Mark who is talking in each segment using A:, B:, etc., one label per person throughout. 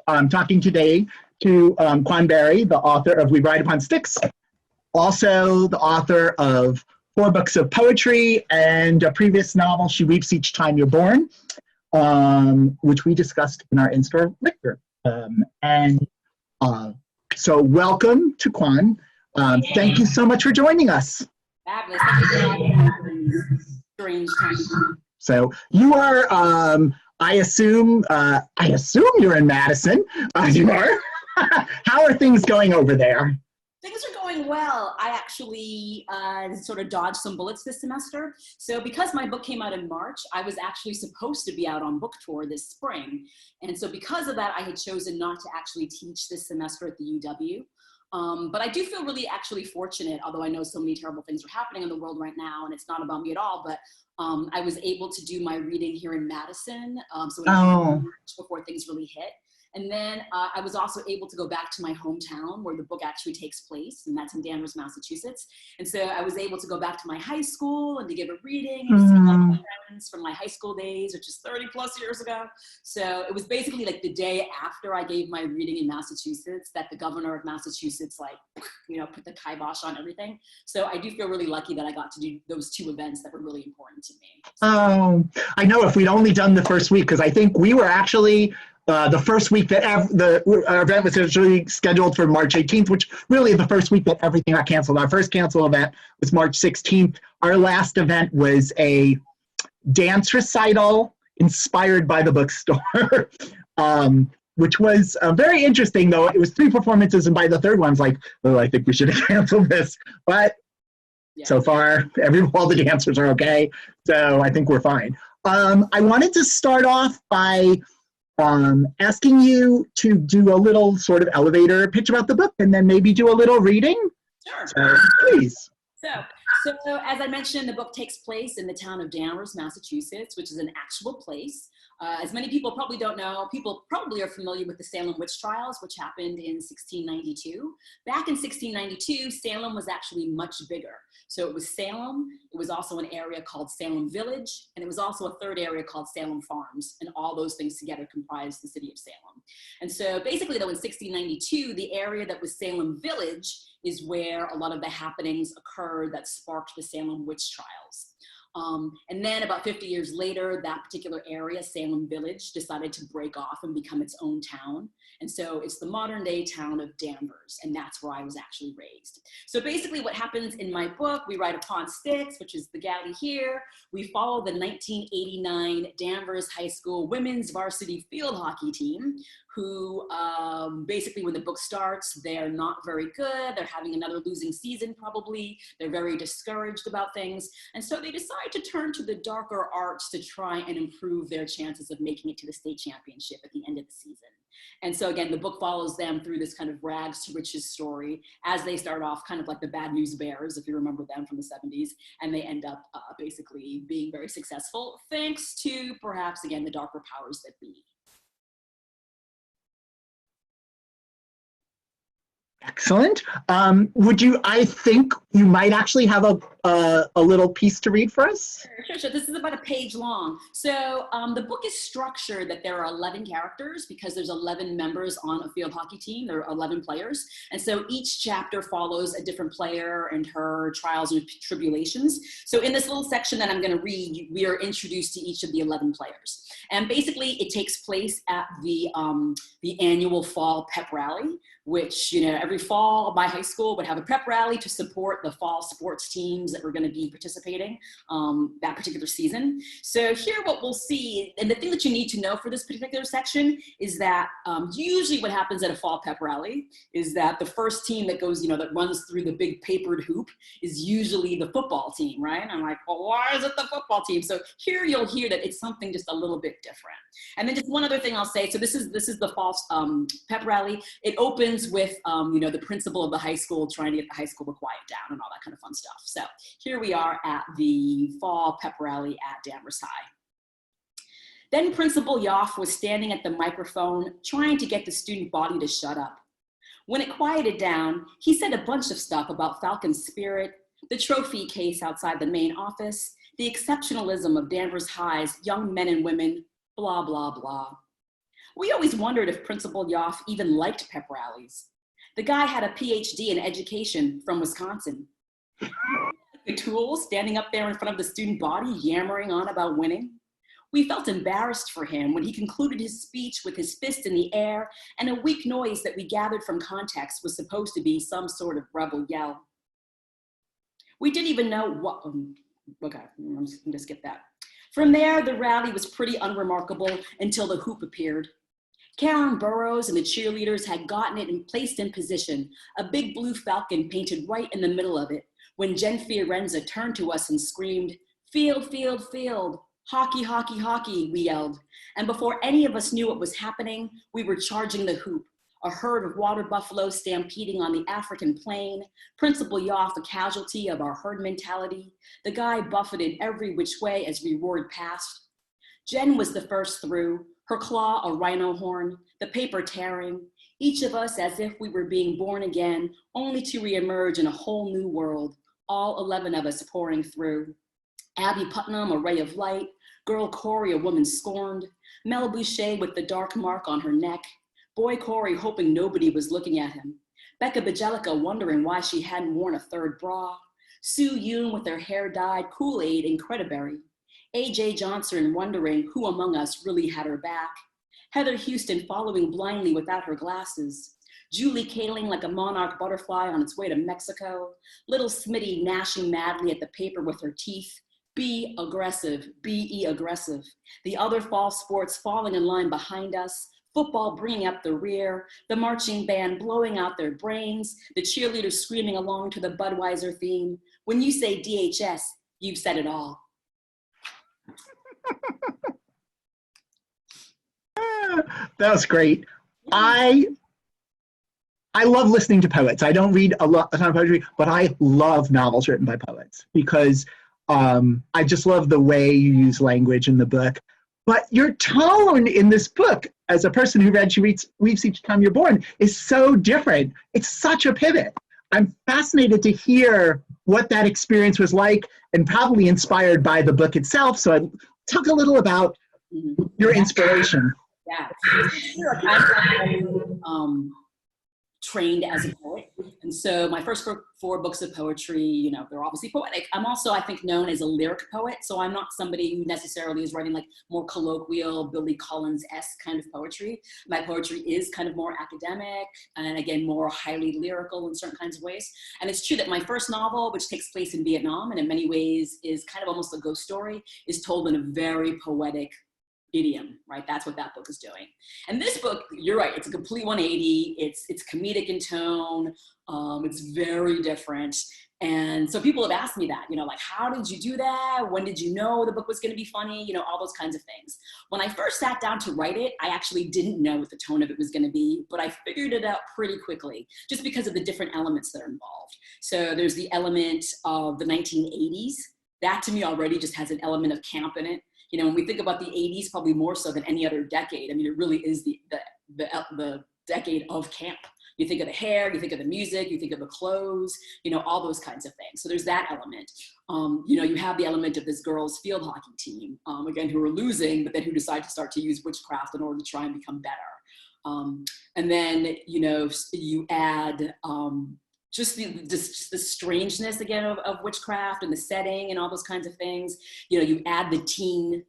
A: I'm talking today to Quan Barry, the author of We Ride Upon Sticks, also the author of 4 books of poetry and a previous novel, She Weeps Each Time You're Born, which we discussed in our in-store lecture. So welcome to Quan. Thank you so much for joining us.
B: Fabulous. Strange time.
A: So you are, I assume you're in Madison. You are. How are things going over there?
B: Things are going well. I actually sort of dodged some bullets this semester. So because my book came out in March, I was actually supposed to be out on book tour this spring. And so because of that, I had chosen not to actually teach this semester at the UW. But I do feel really actually fortunate, although I know so many terrible things are happening in the world right now, and it's not about me at all, but I was able to do my reading here in Madison, so March before things really hit. And then I was also able to go back to my hometown where the book actually takes place, and that's in Danvers, Massachusetts. And so I was able to go back to my high school and to give a reading and to see all my friends from my high school days, which is 30 plus years ago. So it was basically like the day after I gave my reading in Massachusetts that the governor of Massachusetts, put the kibosh on everything. So I do feel really lucky that I got to do those 2 events that were really important to me.
A: Oh, I know if we'd only done the first week, because I think we were actually the first week that the event was originally scheduled for March 18th, which really the first week that everything got canceled. Our first canceled event was March 16th. Our last event was a dance recital inspired by the bookstore, which was very interesting, though. It was 3 performances, and by the third one, I was like, oh, I think we should have canceled this. But so far, all the dancers are okay, so I think we're fine. I wanted to start off by asking you to do a little sort of elevator pitch about the book and then maybe do a little reading.
B: Sure.
A: So, please.
B: So as I mentioned, the book takes place in the town of Danvers, Massachusetts, which is an actual place. As many people probably don't know, people probably are familiar with the Salem witch trials, which happened in 1692. Back in 1692, Salem was actually much bigger. So it was Salem, it was also an area called Salem Village, and it was also a third area called Salem Farms, and all those things together comprised the city of Salem. And so basically, though, in 1692, the area that was Salem Village is where a lot of the happenings occurred that sparked the Salem witch trials. And then about 50 years later, that particular area, Salem Village, decided to break off and become its own town. And so it's the modern day town of Danvers, and that's where I was actually raised. So basically what happens in my book, We Ride Upon Sticks, which is the galley here. We follow the 1989 Danvers High School women's varsity field hockey team, who basically when the book starts, they're not very good. They're having another losing season probably. They're very discouraged about things. And so they decide to turn to the darker arts to try and improve their chances of making it to the state championship at the end of the season. And so again, the book follows them through this kind of rags to riches story as they start off kind of like the Bad News Bears, if you remember them from the 70s, and they end up basically being very successful thanks to perhaps, again, the darker powers that be.
A: Excellent. I think you might actually have a little piece to read for us.
B: Sure. This is about a page long. So the book is structured that there are 11 characters because there's 11 members on a field hockey team. There are 11 players. And so each chapter follows a different player and her trials and tribulations. So in this little section that I'm going to read, we are introduced to each of the 11 players. And basically it takes place at the annual fall pep rally, which, every fall my high school would have a pep rally to support the fall sports teams that were going to be participating that particular season. So here what we'll see, and the thing that you need to know for this particular section is that usually what happens at a fall pep rally is that the first team that goes, that runs through the big papered hoop is usually the football team, right? And I'm like, well, why is it the football team? So here you'll hear that it's something just a little bit different. And then just one other thing I'll say, so this is the fall pep rally. It opens with, the principal of the high school trying to get the high school to quiet down and all that kind of fun stuff. So here we are at the fall pep rally at Danvers High. Then Principal Yoff was standing at the microphone trying to get the student body to shut up. When it quieted down, he said a bunch of stuff about Falcon's spirit, the trophy case outside the main office, the exceptionalism of Danvers High's young men and women, blah, blah, blah. We always wondered if Principal Yoff even liked pep rallies. The guy had a PhD in education from Wisconsin. The tool standing up there in front of the student body, yammering on about winning. We felt embarrassed for him when he concluded his speech with his fist in the air and a weak noise that we gathered from context was supposed to be some sort of rebel yell. We didn't even know what, okay, I'm just gonna skip that. From there, the rally was pretty unremarkable until the hoop appeared. Karen Burrows and the cheerleaders had gotten it and placed in position, a big blue falcon painted right in the middle of it, when Jen Fiorenza turned to us and screamed, "Field, field, field, hockey, hockey, hockey," we yelled. And before any of us knew what was happening, we were charging the hoop, a herd of water buffalo stampeding on the African plain, Principal Yoff a casualty of our herd mentality, the guy buffeted every which way as we roared past. Jen was the first through, her claw a rhino horn, the paper tearing, each of us as if we were being born again, only to reemerge in a whole new world, all 11 of us pouring through. Abby Putnam, a ray of light, girl Corey, a woman scorned, Mel Boucher with the dark mark on her neck, boy Corey hoping nobody was looking at him, Becca Bajelica wondering why she hadn't worn a third bra, Sue Yoon with her hair dyed Kool-Aid and Crediberry, AJ Johnson wondering who among us really had her back, Heather Houston following blindly without her glasses, Julie Kaling like a monarch butterfly on its way to Mexico, little Smitty gnashing madly at the paper with her teeth, be aggressive, be aggressive, the other fall sports falling in line behind us, football bringing up the rear, the marching band blowing out their brains, the cheerleaders screaming along to the Budweiser theme. When you say DHS, you've said it all.
A: That was great. I love listening to poets. I don't read a ton of poetry, but I love novels written by poets because I just love the way you use language in the book. But your tone in this book, as a person who read She Weeps Each Time You're Born, is so different. It's such a pivot. I'm fascinated to hear what that experience was like and probably inspired by the book itself. So I talk a little about your inspiration.
B: Yeah, I'm trained as a poet. And so my first four books of poetry, you know, they're obviously poetic. I'm also, I think, known as a lyric poet. So I'm not somebody who necessarily is writing like more colloquial, Billy Collins-esque kind of poetry. My poetry is kind of more academic and again, more highly lyrical in certain kinds of ways. And it's true that my first novel, which takes place in Vietnam and in many ways is kind of almost a ghost story, is told in a very poetic idiom, right? That's what that book is doing. And this book, you're right, it's a complete 180. It's comedic in tone. It's very different. And so people have asked me that, you know, like, how did you do that? When did you know the book was going to be funny? You know, all those kinds of things. When I first sat down to write it, I actually didn't know what the tone of it was going to be, but I figured it out pretty quickly just because of the different elements that are involved. So there's the element of the 1980s. That to me already just has an element of camp in it. You know, when we think about the 80s, probably more so than any other decade, I mean, it really is the decade of camp. You think of the hair, you think of the music, you think of the clothes, you know, all those kinds of things. So there's that element. You know, you have the element of this girls' field hockey team, again, who are losing, but then who decide to start to use witchcraft in order to try and become better. And then, you know, you add just the strangeness again of witchcraft and the setting and all those kinds of things. You know, you add the teen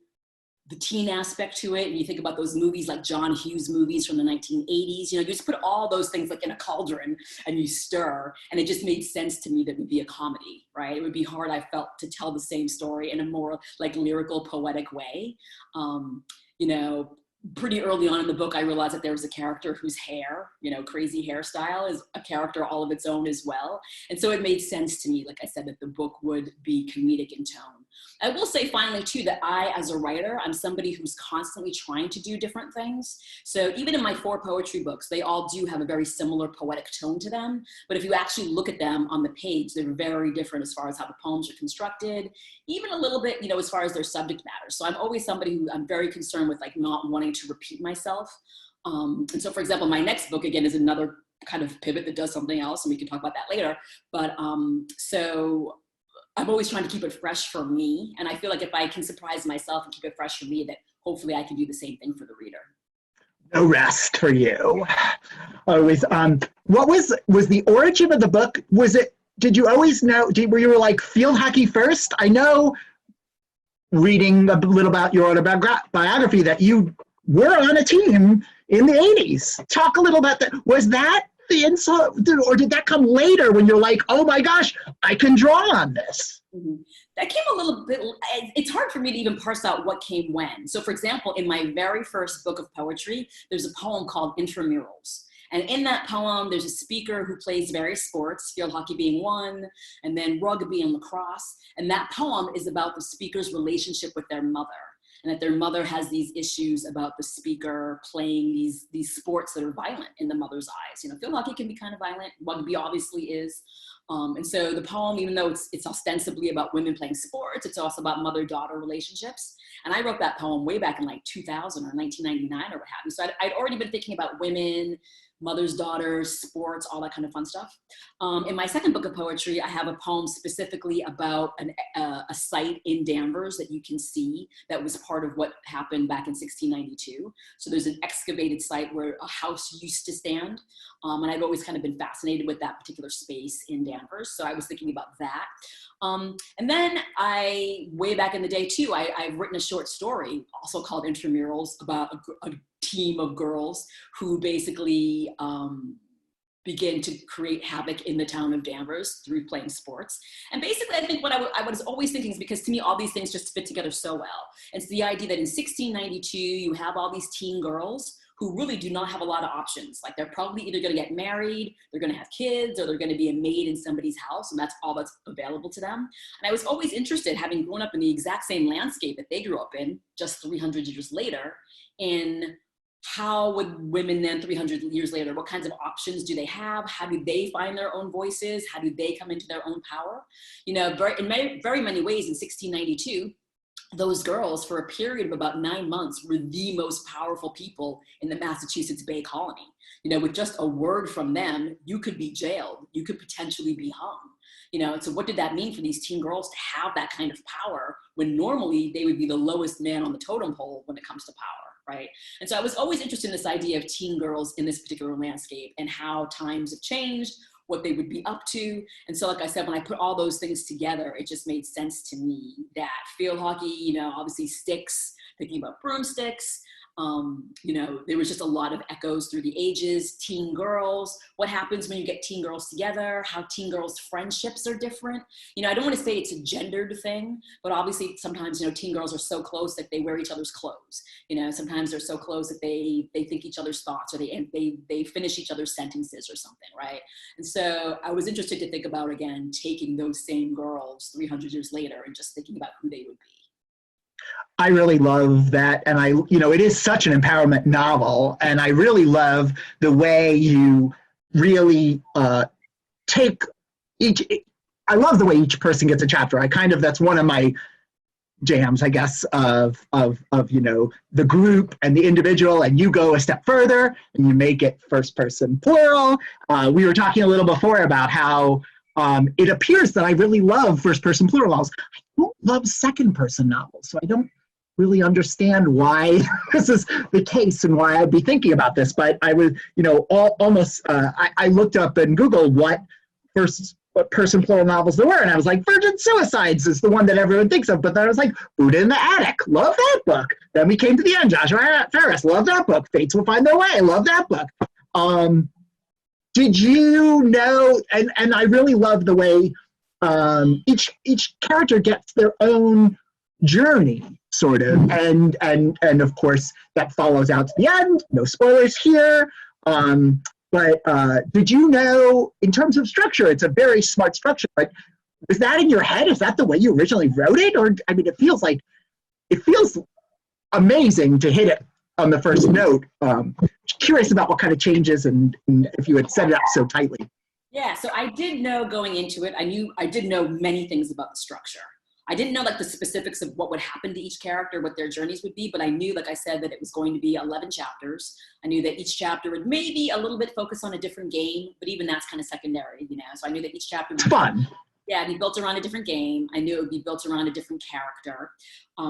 B: aspect to it, and you think about those movies like John Hughes movies from the 1980s. You know, you just put all those things like in a cauldron and you stir, and it just made sense to me that it would be a comedy, right? It would be hard, I felt, to tell the same story in a more like lyrical, poetic way. You know, pretty early on in the book, I realized that there was a character whose hair, you know, crazy hairstyle is a character all of its own as well. And so it made sense to me, like I said, that the book would be comedic in tone. I will say finally too, that I, as a writer, I'm somebody who's constantly trying to do different things. So even in my 4 poetry books, they all do have a very similar poetic tone to them. But if you actually look at them on the page, they're very different as far as how the poems are constructed, even a little bit, you know, as far as their subject matter. So I'm always somebody who I'm very concerned with like not wanting to repeat myself. And so for example, my next book again is another kind of pivot that does something else, and we can talk about that later. But so I'm always trying to keep it fresh for me. And I feel like if I can surprise myself and keep it fresh for me, that hopefully I can do the same thing for the reader.
A: No rest for you. Always. What was the origin of the book? Did you always know, were you like field hockey first? I know, reading a little about your autobiography, that you were on a team in the 80s. Talk a little about that. Was that the insult, or did that come later when you're like, oh my gosh, I can draw on this?
B: Mm-hmm. That came a little bit, it's hard for me to even parse out what came when. So for example, in my very first book of poetry, there's a poem called Intramurals. And in that poem, there's a speaker who plays various sports, field hockey being one, and then rugby and lacrosse. And that poem is about the speaker's relationship with their mother, and that their mother has these issues about the speaker playing these sports that are violent in the mother's eyes. You know, field hockey can be kind of violent, rugby obviously is. And so the poem, even though it's ostensibly about women playing sports, it's also about mother-daughter relationships. And I wrote that poem way back in like 2000 or 1999 or what have you. So I'd already been thinking about women, mothers, daughters, sports, all that kind of fun stuff. In my second book of poetry, I have a poem specifically about a site in Danvers that you can see that was part of what happened back in 1692. So there's an excavated site where a house used to stand. And I've always kind of been fascinated with that particular space in Danvers. So I was thinking about that. And then way back in the day too, I've written a short story also called Intramurals about a team of girls who basically begin to create havoc in the town of Danvers through playing sports. And basically, I think what I was always thinking is, because to me, all these things just fit together so well. It's the idea that in 1692, you have all these teen girls who really do not have a lot of options. Like, they're probably either gonna get married, they're gonna have kids, or they're gonna be a maid in somebody's house, and that's all that's available to them. And I was always interested, having grown up in the exact same landscape that they grew up in, just 300 years later, in how would women then 300 years later, what kinds of options do they have? How do they find their own voices? How do they come into their own power? You know, in very many ways in 1692, those girls, for a period of about 9 months, were the most powerful people in the Massachusetts Bay Colony. You know, with just a word from them, you could be jailed, you could potentially be hung. You know, so what did that mean for these teen girls to have that kind of power when normally they would be the lowest man on the totem pole when it comes to power, right? And so I was always interested in this idea of teen girls in this particular landscape and how times have changed, what they would be up to. And so, like I said, when I put all those things together, it just made sense to me that field hockey, you know, obviously sticks, thinking about broomsticks, you know, there was just a lot of echoes through the ages. Teen girls, what happens when you get teen girls together, how teen girls' friendships are different. You know, I don't want to say it's a gendered thing, but obviously sometimes, you know, teen girls are so close that they wear each other's clothes. You know, sometimes they're so close that they think each other's thoughts, or they finish each other's sentences or something, right? And so I was interested to think about, again, taking those same girls 300 years later and just thinking about who they would be.
A: I really love that. And it is such an empowerment novel. And I really love the way you really take I love the way each person gets a chapter. That's one of my jams, I guess, of the group and the individual, and you go a step further and you make it first person plural. We were talking a little before about how it appears that I really love first person plural novels. I don't love second person novels, so I don't really understand why this is the case and why I'd be thinking about this. But I was, I looked up in Google what person plural novels there were, and I was like, Virgin Suicides is the one that everyone thinks of. But then I was like, Buddha in the Attic, love that book. Then we came to the end, Joshua Ferris, love that book. Fates Will Find Their Way, love that book. Did you know, and I really love the way each character gets their own journey, sort of, and of course that follows out to the end. No spoilers here. But did you know, in terms of structure, it's a very smart structure, but was that in your head? Is that the way you originally wrote it? Or, I mean, it feels amazing to hit it on the first note. Curious about what kind of changes and if you had set it up so tightly.
B: Yeah, so I did know going into it, I did know many things about the structure. I didn't know like the specifics of what would happen to each character, what their journeys would be, but I knew, like I said, that it was going to be 11 chapters. I knew that each chapter would maybe a little bit focus on a different game, but even that's kind of secondary, you know? So I knew that each chapter would
A: be fun.
B: Yeah, it'd be built around a different game. I knew it would be built around a different character.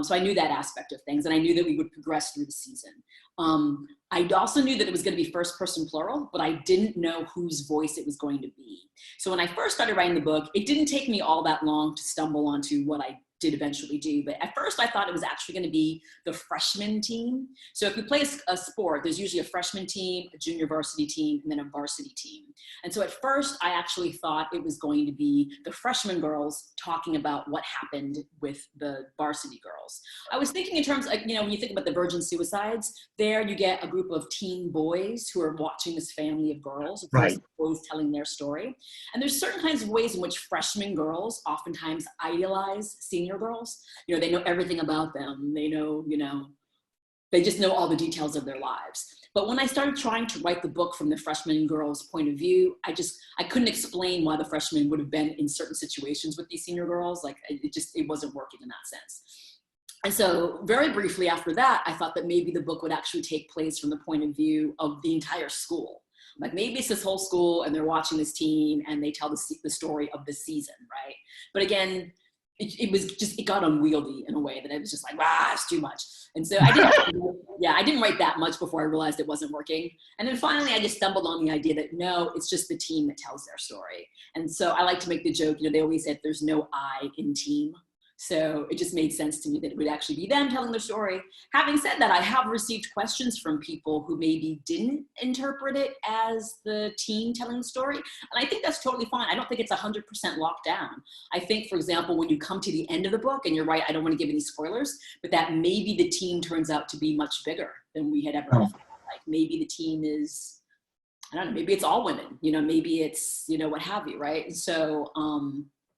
B: So I knew that aspect of things, and I knew that we would progress through the season. I also knew that it was going to be first person plural, but I didn't know whose voice it was going to be. So when I first started writing the book, it didn't take me all that long to stumble onto what I did eventually do. But at first I thought it was actually going to be the freshman team. So if you play a sport, there's usually a freshman team, a junior varsity team, and then a varsity team. And so at first I actually thought it was going to be the freshman girls talking about what happened with the varsity girls. I was thinking in terms of, you know, when you think about the virgin suicides, there you get a group of teen boys who are watching this family of girls,
A: Right.
B: boys telling their story. And there's certain kinds of ways in which freshman girls oftentimes idealize senior girls. You know, they know everything about them. They know, you know, they just know all the details of their lives. But when I started trying to write the book from the freshman girls' point of view, I couldn't explain why the freshmen would have been in certain situations with these senior girls. Like it wasn't working in that sense. And so very briefly after that, I thought that maybe the book would actually take place from the point of view of the entire school. Like maybe it's this whole school and they're watching this team and they tell the story of the season, right? But again, it got unwieldy in a way that it was just like, it's too much. And so I didn't write that much before I realized it wasn't working. And then finally I just stumbled on the idea that no, it's just the team that tells their story. And so I like to make the joke, you know, they always said there's no I in team. So it just made sense to me that it would actually be them telling their story. Having said that, I have received questions from people who maybe didn't interpret it as the team telling the story. And I think that's totally fine. I don't think it's 100% locked down. I think, for example, when you come to the end of the book, and you're right, I don't want to give any spoilers, but that maybe the team turns out to be much bigger than we had ever thought. Like maybe the team is, I don't know, maybe it's all women, you know, maybe it's, you know, what have you, right? And so,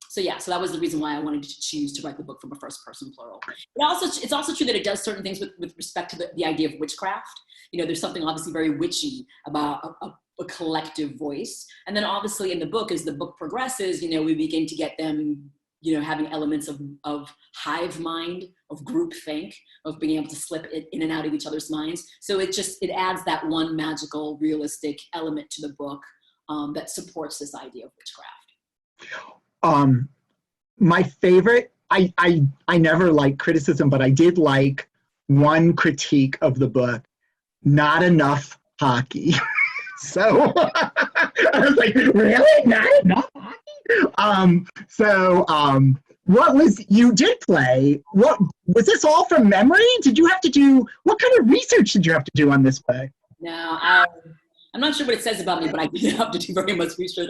B: so that was the reason why I wanted to choose to write the book from a first person plural. It's also true that it does certain things with respect to the idea of witchcraft. You know, there's something obviously very witchy about a collective voice. And then obviously in the book, as the book progresses, you know, we begin to get them, you know, having elements of hive mind, of group think, of being able to slip it in and out of each other's minds. So it adds that one magical, realistic element to the book that supports this idea of witchcraft.
A: My favorite, I never like criticism, but I did like one critique of the book, not enough hockey. So I was like, really? Not enough hockey? What was, you did play, what, was this all from memory? Did you have to do, what kind of research did you have to do on this play?
B: No, I'm not sure what it says about me, but I didn't have to do very much research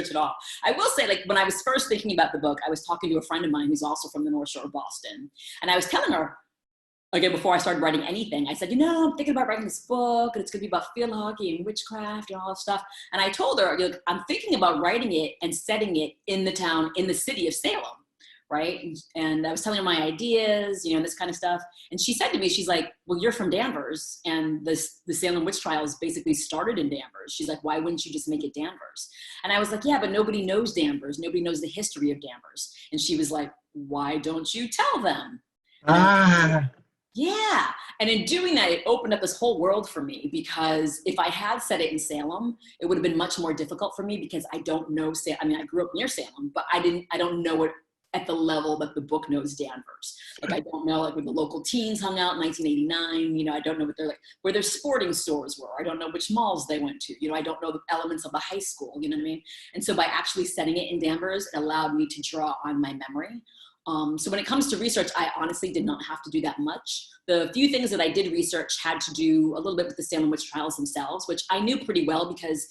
B: at all. I will say, like, when I was first thinking about the book, I was talking to a friend of mine who's also from the North Shore of Boston. And I was telling her, again, before I started writing anything, I said, you know, I'm thinking about writing this book, and it's going to be about field hockey and witchcraft and all that stuff. And I told her, look, I'm thinking about writing it and setting it in the city of Salem. Right. And I was telling her my ideas, you know, this kind of stuff. And she said to me, she's like, well, you're from Danvers, and the Salem witch trials basically started in Danvers. She's like, why wouldn't you just make it Danvers? And I was like, yeah, but nobody knows Danvers. Nobody knows the history of Danvers. And she was like, why don't you tell them? Yeah. And in doing that, it opened up this whole world for me, because if I had said it in Salem, it would have been much more difficult for me, because I don't know, I mean, I grew up near Salem, but I don't know it at the level that the book knows Danvers. Like, I don't know, like, where the local teens hung out in 1989, you know, I don't know where their sporting stores were. I don't know which malls they went to. You know, I don't know the elements of the high school, you know what I mean? And so by actually setting it in Danvers, it allowed me to draw on my memory. So when it comes to research, I honestly did not have to do that much. The few things that I did research had to do a little bit with the Salem witch trials themselves, which I knew pretty well, because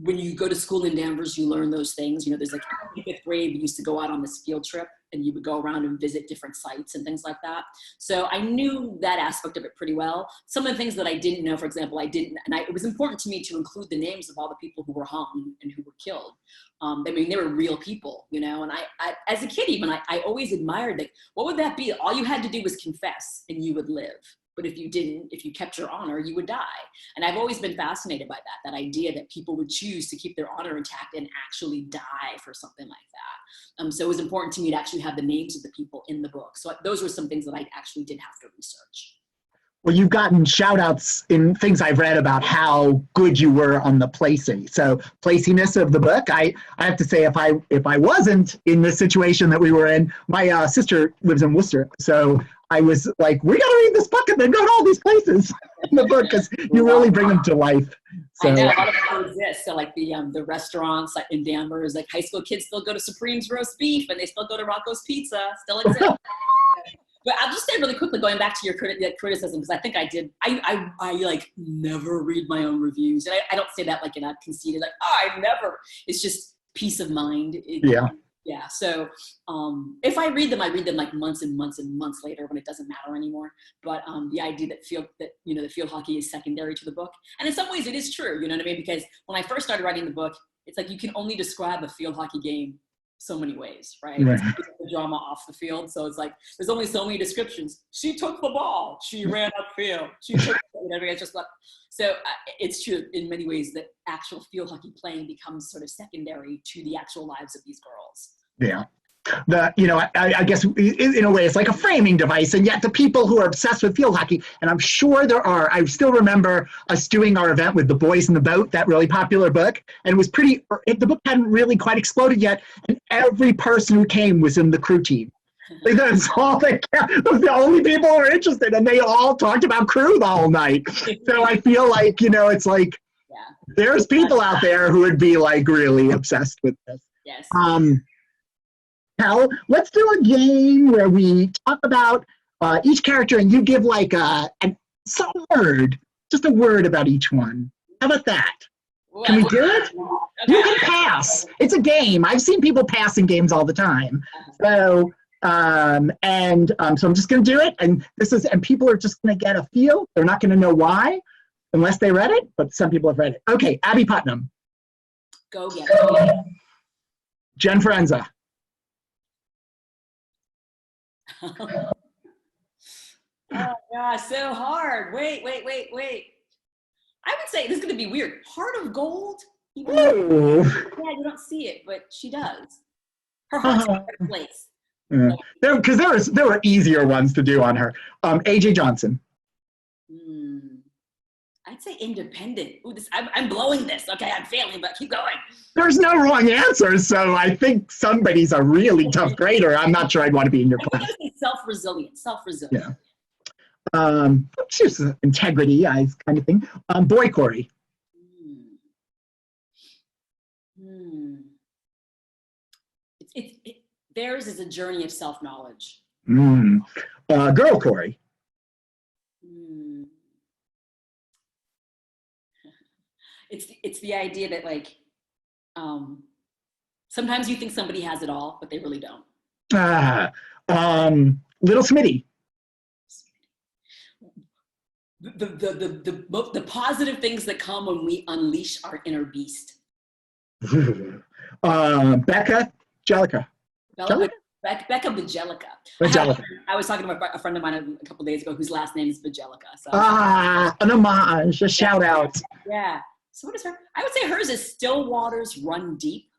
B: when you go to school in Danvers, you learn those things. You know, there's like in 5th grade, we used to go out on this field trip, and you would go around and visit different sites and things like that. So I knew that aspect of it pretty well. Some of the things that I didn't know, for example, it was important to me to include the names of all the people who were hung and who were killed. I mean, they were real people, you know, and I as a kid even, I always admired, like, what would that be? All you had to do was confess and you would live. But if you didn't, if you kept your honor, you would die. And I've always been fascinated by that idea that people would choose to keep their honor intact and actually die for something like that. So it was important to me to actually have the names of the people in the book. So those were some things that I actually did have to research.
A: Well, you've gotten shout outs in things I've read about how good you were on the placing. So placiness of the book, I have to say, if I wasn't in the situation that we were in, my sister lives in Worcester. So I was like, we got to read this book and then go to all these places in the book because you really bring them to life. So,
B: I know a lot of people exist. So like the restaurants like in Danvers, like high school kids still go to Supreme's roast beef and they still go to Rocco's Pizza, still exist. But I'll just say really quickly, going back to your criticism, because I think I did, I like never read my own reviews. And I don't say that like in a conceited, like, oh, I never, it's just peace of mind.
A: Yeah.
B: Yeah. So if I read them like months and months and months later when it doesn't matter anymore. But the idea that the field hockey is secondary to the book. And in some ways it is true, you know what I mean? Because when I first started writing the book, it's like you can only describe a field hockey game so many ways, right? It's the drama off the field. So it's like, there's only so many descriptions. She took the ball. She ran upfield. She took whatever. It's just like, so it's true in many ways that actual field hockey playing becomes sort of secondary to the actual lives of these girls.
A: Yeah. I guess in a way it's like a framing device, and yet the people who are obsessed with field hockey, and I'm sure there are, I still remember us doing our event with The Boys in the Boat, that really popular book, and it was the book hadn't really quite exploded yet, and every person who came was in the crew team. Like, that's all they kept. Those were the only people who were interested, and they all talked about crew the whole night. So I feel like, it's like, there's people out there who would be like really obsessed with this.
B: Yes.
A: Now, let's do a game where we talk about each character and you give like some word, just a word about each one. How about that? Can we do it? You can pass. It's a game. I've seen people pass in games all the time. So, so I'm just going to do it. And people are just going to get a feel. They're not going to know why unless they read it, but some people have read it. Okay, Abby Putnam.
B: Go get it.
A: Jen Forenza.
B: Oh gosh, so hard. Wait. I would say this is going to be weird. Heart of Gold? Even though, you don't see it, but she does. Her heart's in her place.
A: Because there were easier ones to do on her. AJ Johnson.
B: I'd say independent. Ooh, I'm blowing this. Okay, I'm failing, but keep going.
A: There's no wrong answers, so I think somebody's a really tough grader. I'm not sure I'd want to be in your class.
B: Self-resilient.
A: Yeah. Just integrity, kind of thing. Boy Corey.
B: Theirs is a journey of self-knowledge.
A: Girl Corey.
B: It's the idea that like sometimes you think somebody has it all, but they really don't.
A: Little Smitty.
B: The positive things that come when we unleash our inner beast.
A: Becca Jellica.
B: Becca Bajelica. I was talking to a friend of mine a couple of days ago whose last name is Bajelica. So.
A: An homage, a shout out.
B: Yeah. So what is her? I would say hers is Still Waters Run Deep.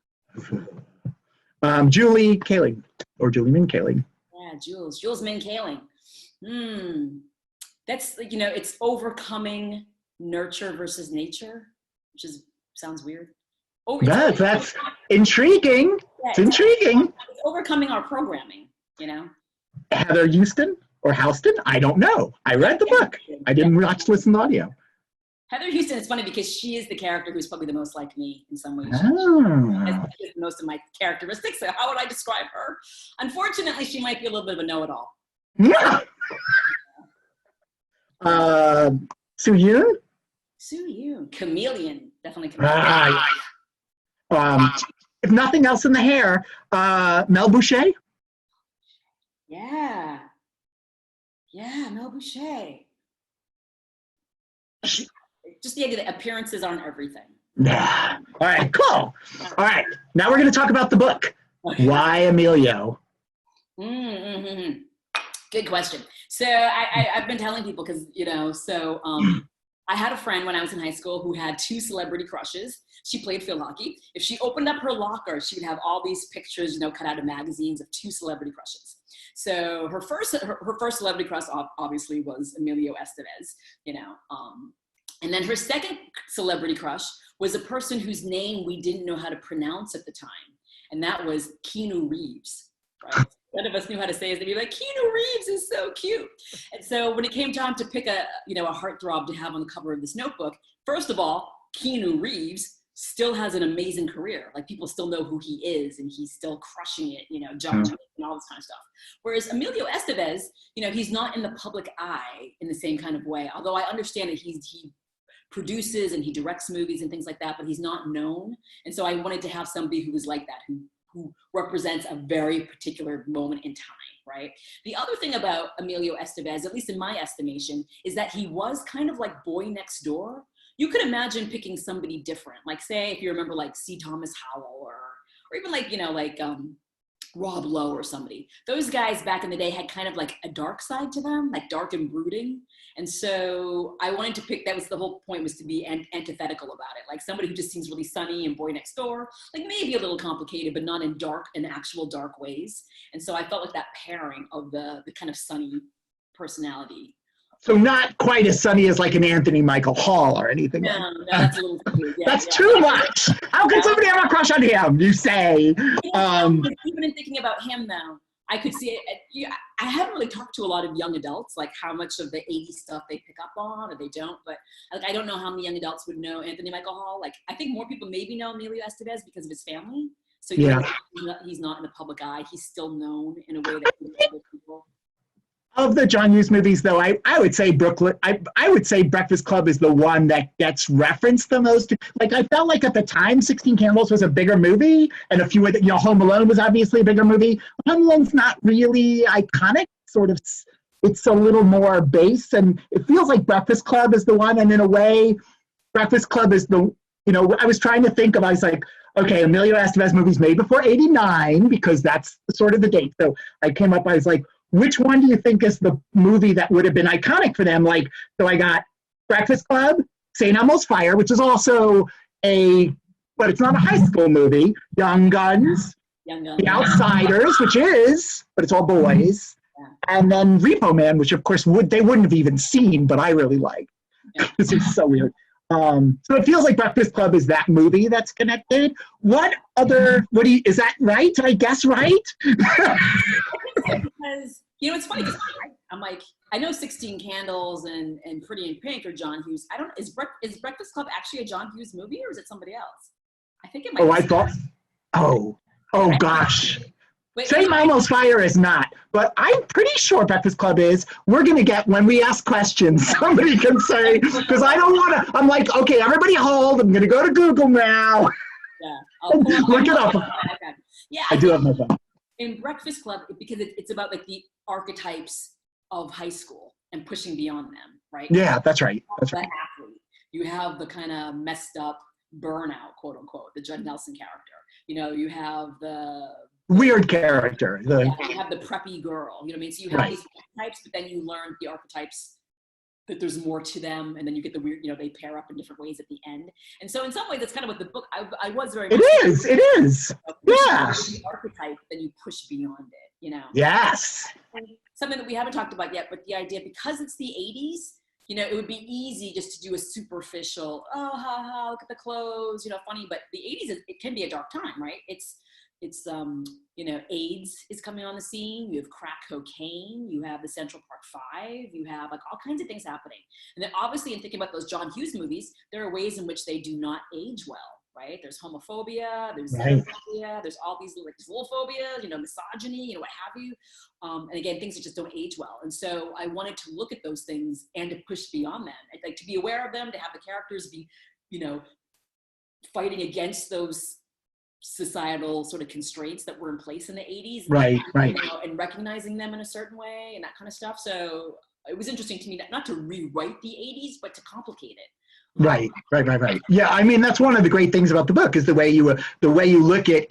A: Julie Kaling, or Julie Min Kaling.
B: Yeah, Jules Min Kaling. That's, it's overcoming nurture versus nature, which sounds weird.
A: That's intriguing. Yeah, it's intriguing.
B: It's overcoming our programming,
A: Heather Houston or Houston? I don't know. I read the book. I didn't listen to audio.
B: Heather Houston is funny because she is the character who's probably the most like me in some ways. She has most of my characteristics. So how would I describe her? Unfortunately, she might be a little bit of a know-it-all.
A: Yeah. Soo Yoon?
B: Chameleon. Definitely chameleon.
A: If nothing else in the hair, Mel Boucher?
B: Yeah, Mel Boucher. Just the idea that appearances aren't everything.
A: Yeah. All right, cool. All right, now we're going to talk about the book. Why Emilio?
B: Good question. So I've been telling people because, I had a friend when I was in high school who had 2 celebrity crushes. She played field hockey. If she opened up her locker, she would have all these pictures, you know, cut out of magazines of 2 celebrity crushes. So her first celebrity crush obviously was Emilio Estevez, you know. And then her second celebrity crush was a person whose name we didn't know how to pronounce at the time. And that was Kenan Reeves, right? None of us knew how to say his name. You're like, Kenan Reeves is so cute. And so when it came time to pick a heartthrob to have on the cover of this notebook, first of all, Kenan Reeves still has an amazing career. Like, people still know who he is, and he's still crushing it, you know, John and all this kind of stuff. Whereas Emilio Estevez, you know, he's not in the public eye in the same kind of way. Although I understand that he produces and he directs movies and things like that, but he's not known. And so I wanted to have somebody who was like that, who represents a very particular moment in time, right? The other thing about Emilio Estevez, at least in my estimation, is that he was kind of like boy next door. You could imagine picking somebody different, like, say, if you remember, like C. Thomas Howell, or even like, you know, like Rob Lowe or somebody. Those guys back in the day had kind of like a dark side to them, like dark and brooding. And so I wanted to pick, that was the whole point, was to be antithetical about it. Like somebody who just seems really sunny and boy next door, like maybe a little complicated, but not in actual dark ways. And so I felt like that pairing of the kind of sunny personality.
A: So not quite as sunny as like an Anthony Michael Hall or anything.
B: No, that's a little too,
A: that's too much. How can somebody have a crush on him, you say?
B: Even in thinking about him though, I could see it. I haven't really talked to a lot of young adults, like how much of the 80s stuff they pick up on or they don't, but like, I don't know how many young adults would know Anthony Michael Hall. Like, I think more people maybe know Emilio Estevez because of his family. So yeah, he's not in the public eye. He's still known in a way that other people.
A: Of the John Hughes movies, though, I would say I would say Breakfast Club is the one that gets referenced the most. Like, I felt like at the time, 16 Candles was a bigger movie, and a few, you know, Home Alone was obviously a bigger movie. Home Alone's not really iconic. Sort of, it's a little more base, and it feels like Breakfast Club is the one. And in a way, Breakfast Club is the, you know, I was trying to think of. I was like, okay, Emilio Estevez movies made before '89 because that's sort of the date. So I came up. I was like, which one do you think is the movie that would have been iconic for them? Like, so I got Breakfast Club, St. Elmo's Fire, which is also but it's not a high school movie, Young Guns, The Outsiders, which is, but it's all boys, and then Repo Man, which of course they wouldn't have even seen, but I really like. This is so weird. So it feels like Breakfast Club is that movie that's connected. Is that right? Did I guess right?
B: Because, you know, it's funny because I'm like, I know 16 Candles and Pretty in Pink are John Hughes. Is Breakfast Club actually a John Hughes movie, or is it somebody else? I think it might be.
A: Gosh. St. Elmo's Fire is not, but I'm pretty sure Breakfast Club is. We're going to get, when we ask questions, somebody can say, because I don't want to, I'm like, okay, everybody hold, I'm going to go to Google now.
B: Yeah.
A: Look it up.
B: Yeah,
A: I do have my phone.
B: In Breakfast Club, because it's about like the archetypes of high school and pushing beyond them, right?
A: Yeah, that's right. That's
B: the
A: right.
B: Athlete. You have the kind of messed up burnout, quote unquote, the Judd Nelson character. You know, you have the
A: weird character.
B: You have the preppy girl. You know what I mean? So you have these archetypes, but then you learn the archetypes that there's more to them, and then you get the weird, you know, they pair up in different ways at the end. And so in some ways, that's kind of what the book, I was very much.
A: It is. Yeah.
B: The archetype, then you push beyond it, you know?
A: Yes.
B: And something that we haven't talked about yet, but the idea, because it's the 80s, you know, it would be easy just to do a superficial, oh, ha, ha, look at the clothes, you know, funny, but the 80s, it can be a dark time, right? It's you know, AIDS is coming on the scene. You have crack cocaine. You have the Central Park Five. You have like all kinds of things happening. And then obviously in thinking about those John Hughes movies, there are ways in which they do not age well, right? There's homophobia, there's xenophobia, there's all these like phobias, you know, misogyny, you know, what have you. And again, things that just don't age well. And so I wanted to look at those things and to push beyond them. I'd like to be aware of them, to have the characters be, you know, fighting against those societal sort of constraints that were in place in the 80s.
A: Right.
B: You know, and recognizing them in a certain way and that kind of stuff. So it was interesting to me not to rewrite the 80s, but to complicate it.
A: Right. Yeah, I mean, that's one of the great things about the book is the way you look at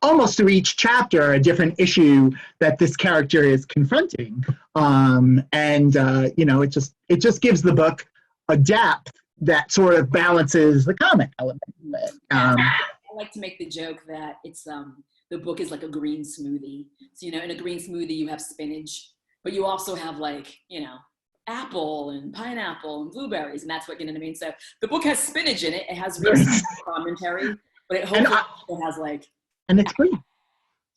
A: almost through each chapter, a different issue that this character is confronting. You know, it just gives the book a depth that sort of balances the comic element.
B: I like to make the joke that it's the book is like a green smoothie. So, you know, in a green smoothie, you have spinach, but you also have like, you know, apple and pineapple and blueberries, and that's what, you know what I mean? So the book has spinach in it. It has real commentary, but it hopefully it has like.
A: And it's green.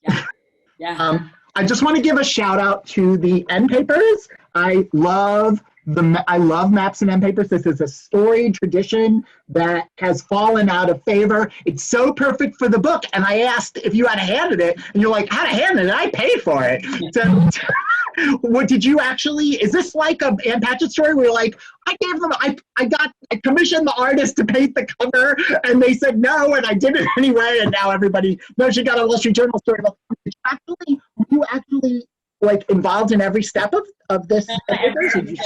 B: Yeah. Yeah.
A: I just want to give a shout out to the end papers. I love maps and end papers. This is a storied tradition that has fallen out of favor. It's so perfect for the book. And I asked if you had a hand in it, and you're like, "Had a hand in it? I paid for it." So, what did you actually? Is this like a Ann Patchett story where you're like, I commissioned the artist to paint the cover, and they said no, and I did it anyway, and now everybody knows you got a Wall Street Journal story. Were you actually like involved in every step of this?
B: I said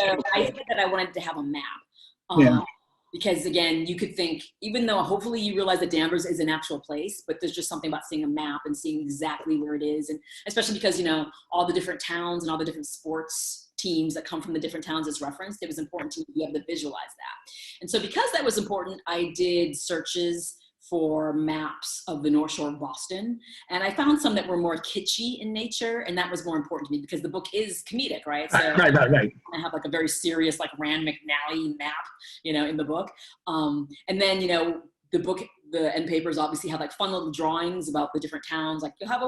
B: that I wanted to have a map. Because again, you could think, even though hopefully you realize that Danvers is an actual place, but there's just something about seeing a map and seeing exactly where it is. And especially because, you know, all the different towns and all the different sports teams that come from the different towns as referenced, it was important to me to be able to visualize that. And so because that was important, I did searches for maps of the North Shore of Boston. And I found some that were more kitschy in nature, and that was more important to me because the book is comedic, right? So
A: right.
B: I have like a very serious, like Rand McNally map, you know, in the book. And then, you know, the end papers obviously have like fun little drawings about the different towns. Like you'll have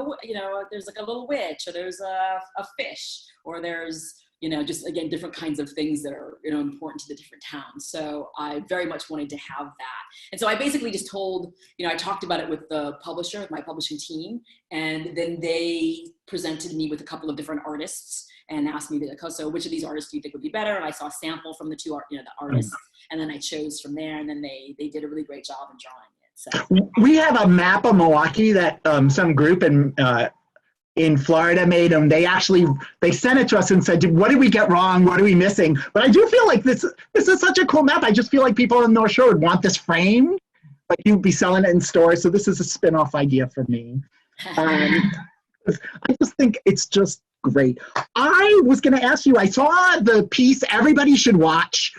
B: there's like a little witch, or there's a fish, or there's, you know, just again, different kinds of things that are, you know, important to the different towns. So I very much wanted to have that. And so I basically just told, you know, I talked about it with the publisher, with my publishing team, and then they presented me with a couple of different artists and asked me to, so which of these artists do you think would be better? And I saw a sample from the the artists, and then I chose from there, and then they did a really great job in drawing it. So
A: we have a map of Milwaukee that some group in Florida made them. They sent it to us and said, "What did we get wrong? What are we missing?" But I do feel like this is such a cool map. I just feel like people in North Shore would want this framed, like you'd be selling it in stores. So this is a spin-off idea for me. I just think it's just great. I was going to ask you, I saw the piece everybody should watch.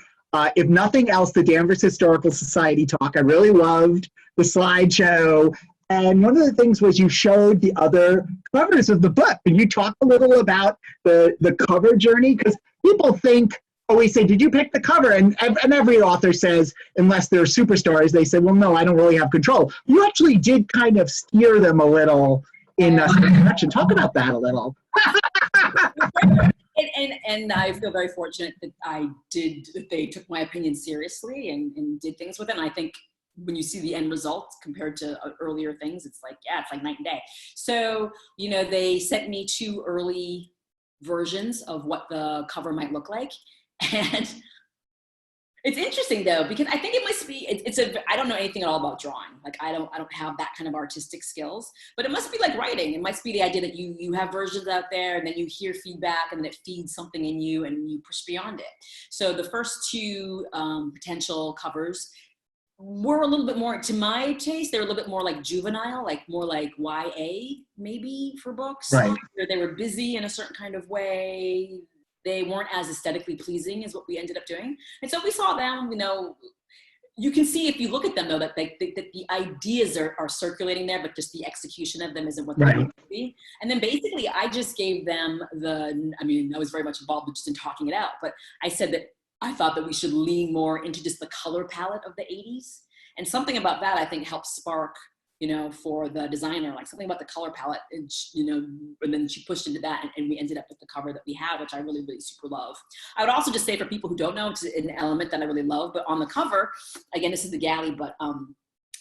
A: If nothing else, the Danvers Historical Society talk. I really loved the slideshow. And one of the things was you showed the other covers of the book. Can you talk a little about the cover journey? Because people always say, "Did you pick the cover?" And every author says, unless they're superstars, they say, "Well, no, I don't really have control." You actually did kind of steer them a little in a certain direction. Talk about that a little.
B: And I feel very fortunate that they took my opinion seriously and did things with it. And I think when you see the end result compared to earlier things, it's like night and day. So, you know, they sent me 2 early versions of what the cover might look like. And it's interesting though, because I think it must be, I don't know anything at all about drawing. Like I don't have that kind of artistic skills, but it must be like writing. It must be the idea that you have versions out there, and then you hear feedback, and then it feeds something in you and you push beyond it. So the first 2 potential covers were a little bit more, to my taste, they were a little bit more like juvenile, like more like YA maybe for books.
A: Right.
B: They were busy in a certain kind of way. They weren't as aesthetically pleasing as what we ended up doing. And so we saw them, you know, you can see if you look at them though, that the ideas are circulating there, but just the execution of them isn't what they want to be. And then basically I just gave them I was very much involved just in talking it out, but I said that I thought that we should lean more into just the color palette of the 80s. And something about that I think helps spark, you know, for the designer, like something about the color palette, and you know, and then she pushed into that, and we ended up with the cover that we have, which I really, really super love. I would also just say for people who don't know, it's an element that I really love, but on the cover, again, this is the galley, but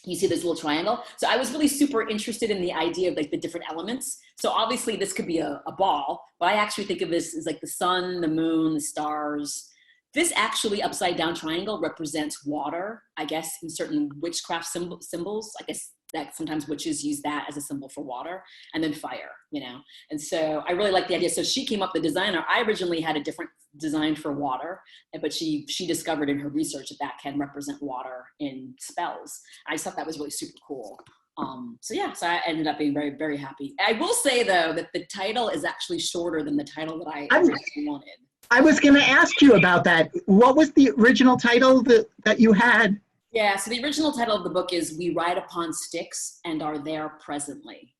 B: you see this little triangle. So I was really super interested in the idea of like the different elements. So obviously this could be a ball, but I actually think of this as like the sun, the moon, the stars. This actually upside down triangle represents water, I guess, in certain witchcraft symbols. I guess that sometimes witches use that as a symbol for water, and then fire, you know? And so I really like the idea. So she came up, the designer, I originally had a different design for water, but she discovered in her research that can represent water in spells. I just thought that was really super cool. So I ended up being very, very happy. I will say though, that the title is actually shorter than the title that I originally wanted.
A: I was going to ask you about that. What was the original title that you had?
B: Yeah, so the original title of the book is We Ride Upon Sticks and Are There Presently.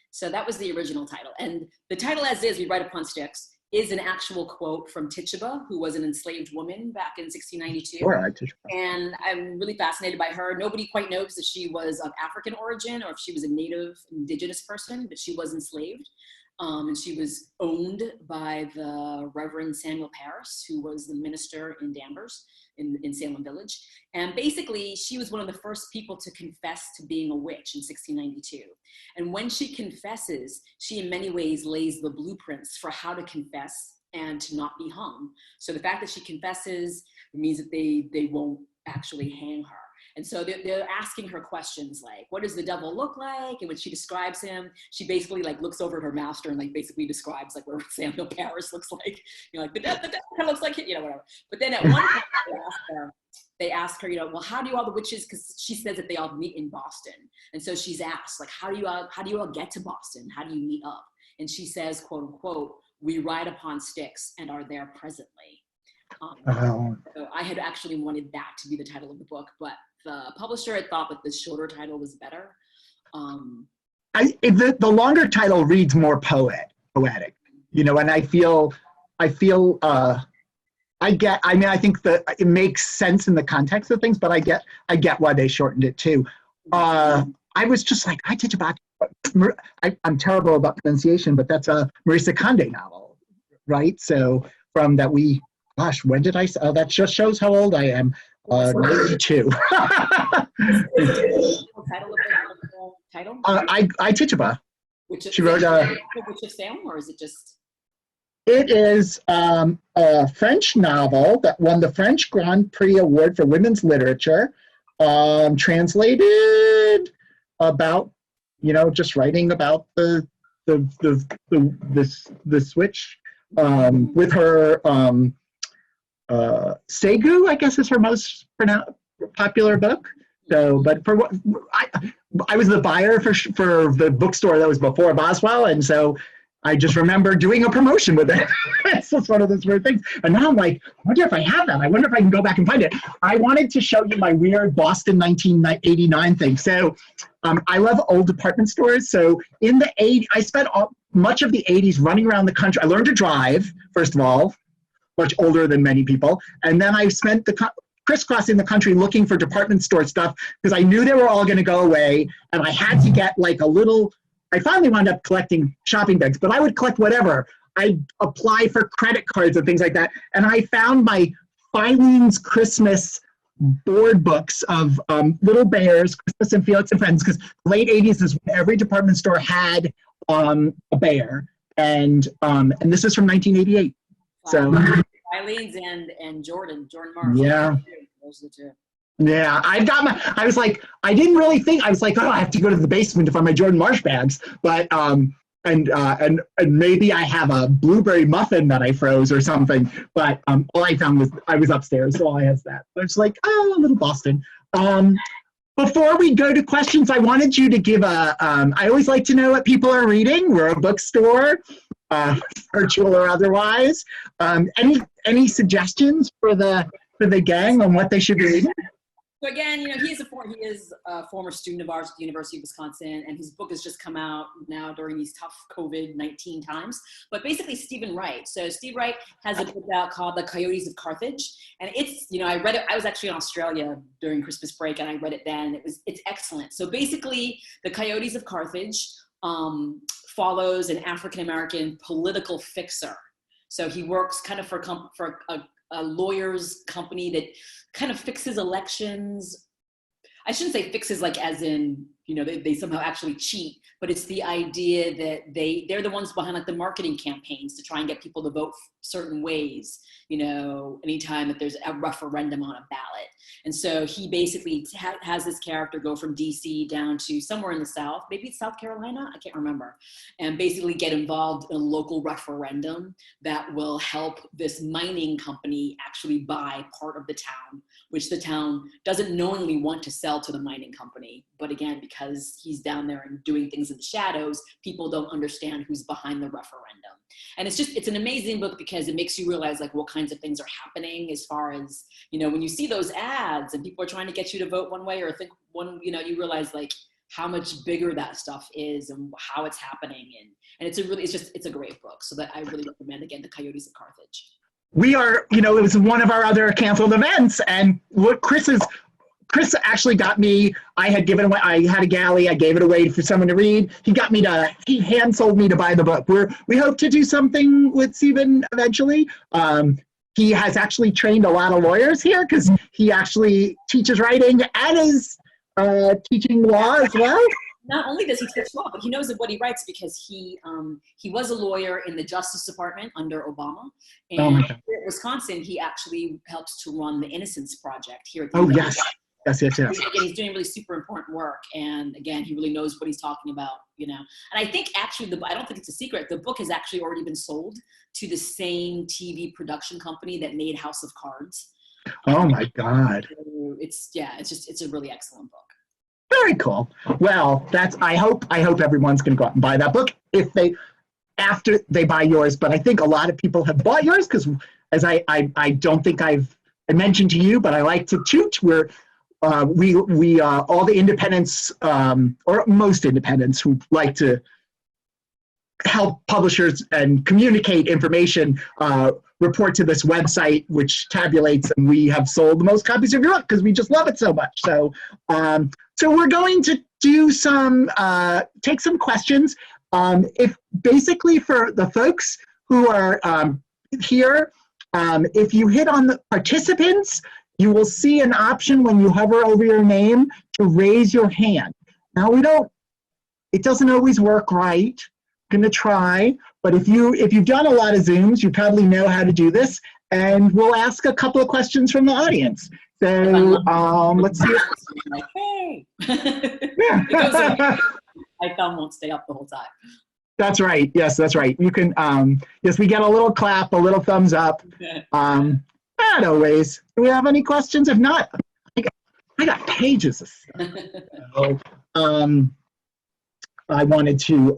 B: So that was the original title. And the title as is, We Ride Upon Sticks, is an actual quote from Tituba, who was an enslaved woman back in 1692.
A: Sure,
B: and I'm really fascinated by her. Nobody quite knows if she was of African origin or if she was a native indigenous person, but she was enslaved. And she was owned by the Reverend Samuel Parris, who was the minister in Danvers, in Salem Village. And basically, she was one of the first people to confess to being a witch in 1692. And when she confesses, she in many ways lays the blueprints for how to confess and to not be hung. So the fact that she confesses means that they won't actually hang her. And so they're asking her questions like, what does the devil look like? And when she describes him, she basically like looks over at her master and like basically describes like what Samuel Parris looks like. You know, like the devil kind of looks like, you know, whatever. But then at one point they ask her, you know, well, how do all the witches, because she says that they all meet in Boston. And so she's asked, like, how do you all get to Boston? How do you meet up? And she says, quote unquote, we ride upon sticks and are there presently. So I had actually wanted that to be the title of the book, but the publisher had thought that the shorter title was better.
A: The longer title reads more poetic, you know, and I think that it makes sense in the context of things, but I get why they shortened it too. I was just like, I'm terrible about pronunciation, but that's a Marisa Conde novel, right? So from that when did that just shows how old I am. 92.
B: Title?
A: I Tituba.
B: She wrote Witch of Salem, or is it just?
A: It is a French novel that won the French Grand Prix Award for Women's Literature. Translated about, you know, just writing about the switch with her. Segu, I guess, is her most popular book. So, but for what I was the buyer for the bookstore that was before Boswell, and so I just remember doing a promotion with it. It's just one of those weird things. And now I'm like, I wonder if I have that. I wonder if I can go back and find it. I wanted to show you my weird Boston 1989 thing. So I love old department stores. So in the 80s, I spent much of the 80s running around the country. I learned to drive, first of all, much older than many people. And then I spent crisscrossing the country looking for department store stuff because I knew they were all going to go away. And I had to get like I finally wound up collecting shopping bags, but I would collect whatever. I'd apply for credit cards and things like that. And I found my Filene's Christmas board books of Little Bears, Christmas and Felix and Friends, because late 80s is when every department store had a bear. And this is from 1988. Wow. So
B: Filene's and Jordan Marsh.
A: Yeah.
B: Those are the two.
A: Yeah, I was like, I didn't really think, I was like, oh, I have to go to the basement to find my Jordan Marsh bags. But, and maybe I have a blueberry muffin that I froze or something. But all I found was, I was upstairs, so all I has that. But it's like, oh, a little Boston. Before we go to questions, I wanted you to give I always like to know what people are reading. We're a bookstore, virtual or otherwise. Any suggestions for the gang on what they should be reading?
B: So again, you know, he is a former student of ours at the University of Wisconsin, and his book has just come out now during these tough COVID-19 times. But basically, Stephen Wright. So Steve Wright has a book out called The Coyotes of Carthage, and it's, you know, I read it. I was actually in Australia during Christmas break, and I read it then. It's excellent. So basically, The Coyotes of Carthage follows an African-American political fixer. So he works kind of for a lawyer's company that kind of fixes elections. I shouldn't say fixes like as in, you know, they somehow actually cheat, but it's the idea that they're the ones behind like the marketing campaigns to try and get people to vote certain ways, you know, anytime that there's a referendum on a ballot. And so he basically has this character go from DC down to somewhere in the South, maybe it's South Carolina, I can't remember, and basically get involved in a local referendum that will help this mining company actually buy part of the town, which the town doesn't knowingly want to sell to the mining company. But again, because he's down there and doing things in the shadows, people don't understand who's behind the referendum. And it's an amazing book because it makes you realize like what kinds of things are happening as far as, you know, when you see those ads and people are trying to get you to vote one way or think one, you know, you realize like how much bigger that stuff is and how it's happening. And it's a great book. So that I really recommend, again, The Coyotes of Carthage.
A: We are, you know, it was one of our other canceled events, and what Chris actually got me. I had a galley. I gave it away for someone to read. He hand sold me to buy the book. We hope to do something with Stephen eventually. He has actually trained a lot of lawyers here because he actually teaches writing and is teaching law as well.
B: Not only does he teach law, but he knows what he writes because he was a lawyer in the Justice Department under Obama. And here at Wisconsin, he actually helps to run the Innocence Project here at the
A: yes. Yes.
B: Again, he's doing really super important work. And again, he really knows what he's talking about, you know. And I think actually, I don't think it's a secret, the book has actually already been sold to the same TV production company that made House of Cards.
A: Oh my God.
B: It's a really excellent book.
A: Very cool. Well, I hope everyone's going to go out and buy that book after they buy yours. But I think a lot of people have bought yours because, as I don't think I mentioned to you, but I like to toot. We all the independents, or most independents who like to help publishers and communicate information, report to this website, which tabulates, and we have sold the most copies of your book because we just love it so much. So we're going to do take some questions. If basically for the folks who are here, if you hit on the participants, you will see an option when you hover over your name to raise your hand. Now it doesn't always work right. I'm gonna try, but if you've done a lot of Zooms, you probably know how to do this, and we'll ask a couple of questions from the audience. So let's see.
B: Like, hey.
A: Yeah.
B: My thumb won't stay up the whole time.
A: That's right. Yes, that's right. You can. Yes, we get a little clap, a little thumbs up. Not always. Do we have any questions? If not, I got pages of stuff. So, I wanted to.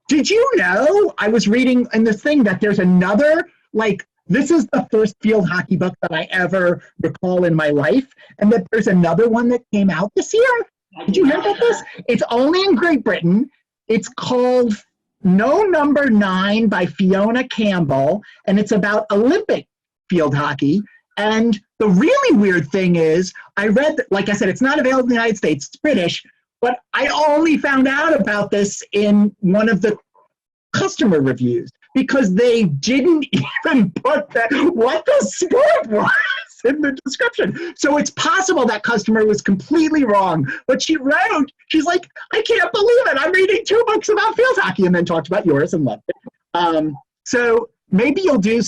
A: Did you know? I was reading in this thing that there's another, like, this is the first field hockey book that I ever recall in my life, and that there's another one that came out this year. Did you hear about this? It's only in Great Britain. It's called No. 9 by Fiona Campbell, and it's about Olympic field hockey. And the really weird thing is, I read, like I said, it's not available in the United States, it's British, but I only found out about this in one of the customer reviews because they didn't even put what the sport was in the description. So it's possible that customer was completely wrong, but she's like, I can't believe it. I'm reading 2 books about field hockey, and then talked about yours and loved it. So maybe you'll do